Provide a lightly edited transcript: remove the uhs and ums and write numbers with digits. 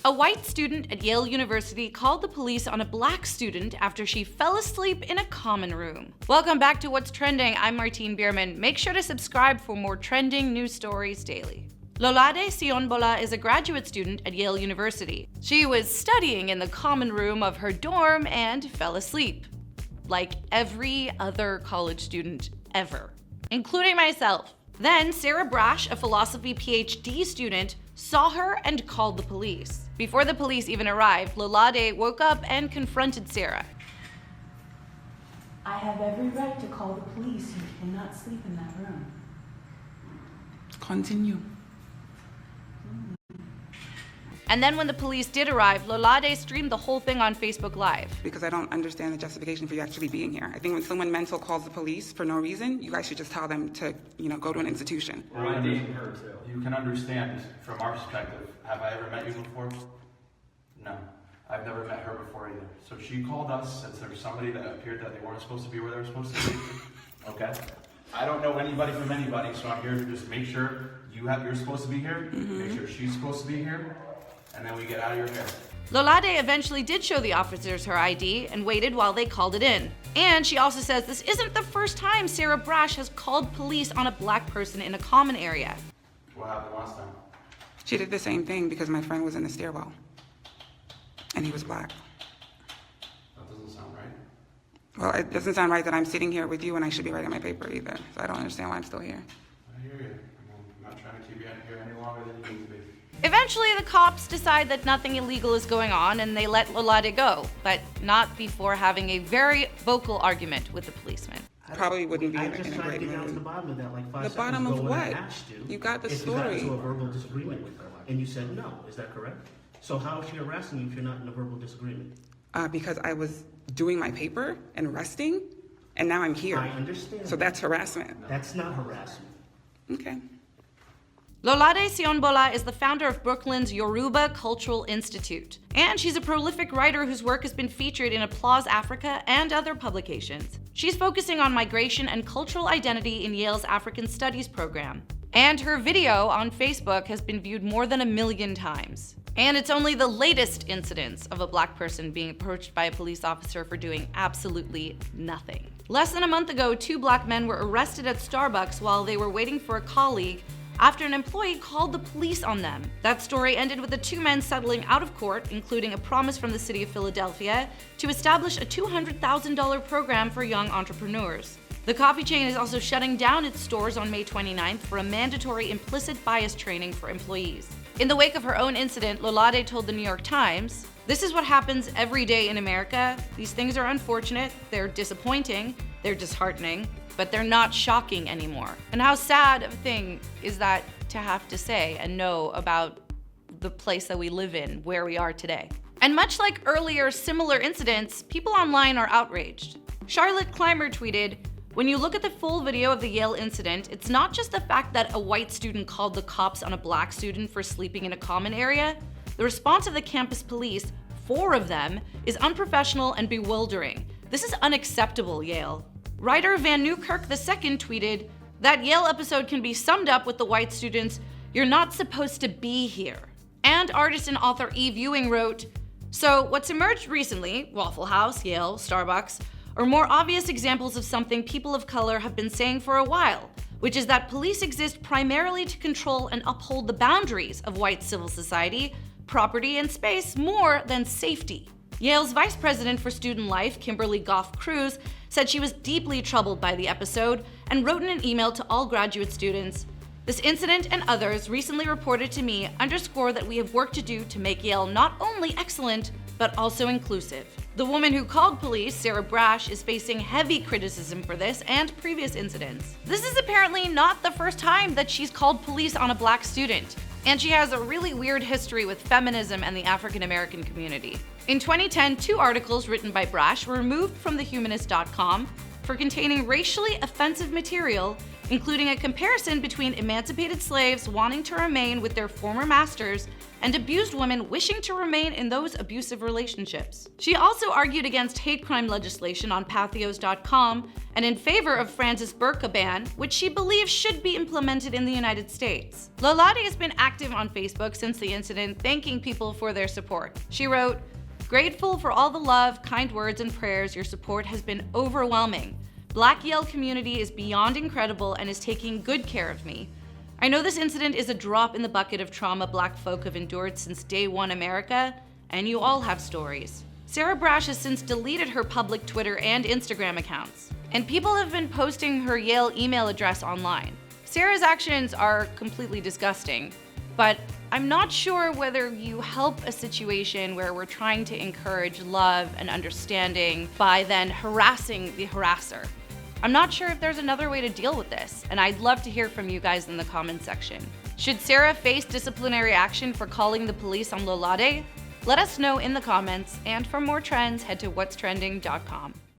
A white student at Yale University called the police on a black student after she fell asleep in a common room. Welcome back to What's Trending. I'm Martine Bierman. Make sure to subscribe for more trending news stories daily. Lolade Siyonbola is a graduate student at Yale University. She was studying in the common room of her dorm and fell asleep. Like every other college student ever, including myself. Then Sarah Braasch, a philosophy PhD student, saw her and called the police. Before the police even arrived, Lolade woke up and confronted Sarah. I have every right to call the police. You cannot sleep in that room. Continue. And then when the police did arrive, Lolade streamed the whole thing on Facebook Live. Because I don't understand the justification for you actually being here. I think when someone mental calls the police for no reason, you guys should just tell them to, go to an institution. You can understand from our perspective. Have I ever met you before? No. I've never met her before either. So she called us, said there was somebody that appeared that they weren't supposed to be where they were supposed to be. Okay? I don't know anybody from anybody, so I'm here to just make sure you're supposed to be here, make sure she's supposed to be here, and then we get out of your hair. Lolade eventually did show the officers her ID and waited while they called it in. And she also says this isn't the first time Sarah Braasch has called police on a black person in a common area. What happened last time? She did the same thing because my friend was in the stairwell. And he was black. That doesn't sound right. Well, it doesn't sound right that I'm sitting here with you and I should be writing my paper either. So I don't understand why I'm still here. I hear you. I'm not trying to keep you here any longer than you need to be. Eventually, the cops decide that nothing illegal is going on and they let Lolade go, but not before having a very vocal argument with the policeman. Probably wouldn't be in a just tried great to get down to the mood. bottom of that like 5 The seconds bottom ago of when I what? asked You got the if you got story. into a verbal disagreement with her, and you said no. Is that correct? So how is she harassing you if you're not in a verbal disagreement? Because I was doing my paper and resting, and now I'm here. I understand. So that's harassment. That's not harassment. Okay. Lolade Siyonbola is the founder of Brooklyn's Yoruba Cultural Institute, and she's a prolific writer whose work has been featured in Applause Africa and other publications. She's focusing on migration and cultural identity in Yale's African Studies program, and her video on Facebook has been viewed more than 1 million times. And it's only the latest incidents of a black person being approached by a police officer for doing absolutely nothing. Less than a month ago, 2 black men were arrested at Starbucks while they were waiting for a colleague after an employee called the police on them. That story ended with the 2 men settling out of court, including a promise from the city of Philadelphia to establish a $200,000 program for young entrepreneurs. The coffee chain is also shutting down its stores on May 29th for a mandatory implicit bias training for employees. In the wake of her own incident, Lolade told the New York Times, "This is what happens every day in America. These things are unfortunate, they're disappointing, they're disheartening, but they're not shocking anymore." And how sad of a thing is that to have to say and know about the place that we live in, where we are today. And much like earlier similar incidents, people online are outraged. Charlotte Clymer tweeted, "When you look at the full video of the Yale incident, it's not just the fact that a white student called the cops on a black student for sleeping in a common area. The response of the campus police, 4 of them, is unprofessional and bewildering. This is unacceptable, Yale." Writer Van Newkirk II tweeted, "That Yale episode can be summed up with the white students, 'You're not supposed to be here.'" And artist and author Eve Ewing wrote, "So what's emerged recently, Waffle House, Yale, Starbucks, are more obvious examples of something people of color have been saying for a while, which is that police exist primarily to control and uphold the boundaries of white civil society, property, and space more than safety." Yale's Vice President for Student Life, Kimberly Goff-Cruz, said she was deeply troubled by the episode and wrote in an email to all graduate students, "This incident and others recently reported to me underscore that we have work to do to make Yale not only excellent, but also inclusive." The woman who called police, Sarah Braasch, is facing heavy criticism for this and previous incidents. This is apparently not the first time that she's called police on a black student, and she has a really weird history with feminism and the African American community. In 2010, 2 articles written by Braasch were removed from thehumanist.com for containing racially offensive material including a comparison between emancipated slaves wanting to remain with their former masters and abused women wishing to remain in those abusive relationships. She also argued against hate crime legislation on Pathos.com and in favor of France's burqa ban, which she believes should be implemented in the United States. Lolade has been active on Facebook since the incident, thanking people for their support. She wrote, "Grateful for all the love, kind words, and prayers. Your support has been overwhelming. Black Yale community is beyond incredible and is taking good care of me. I know this incident is a drop in the bucket of trauma Black folk have endured since day one America, and you all have stories." Sarah Braasch has since deleted her public Twitter and Instagram accounts, and people have been posting her Yale email address online. Sarah's actions are completely disgusting, but I'm not sure whether you help a situation where we're trying to encourage love and understanding by then harassing the harasser. I'm not sure if there's another way to deal with this, and I'd love to hear from you guys in the comments section. Should Sarah face disciplinary action for calling the police on Lolade? Let us know in the comments, and for more trends, head to whatstrending.com.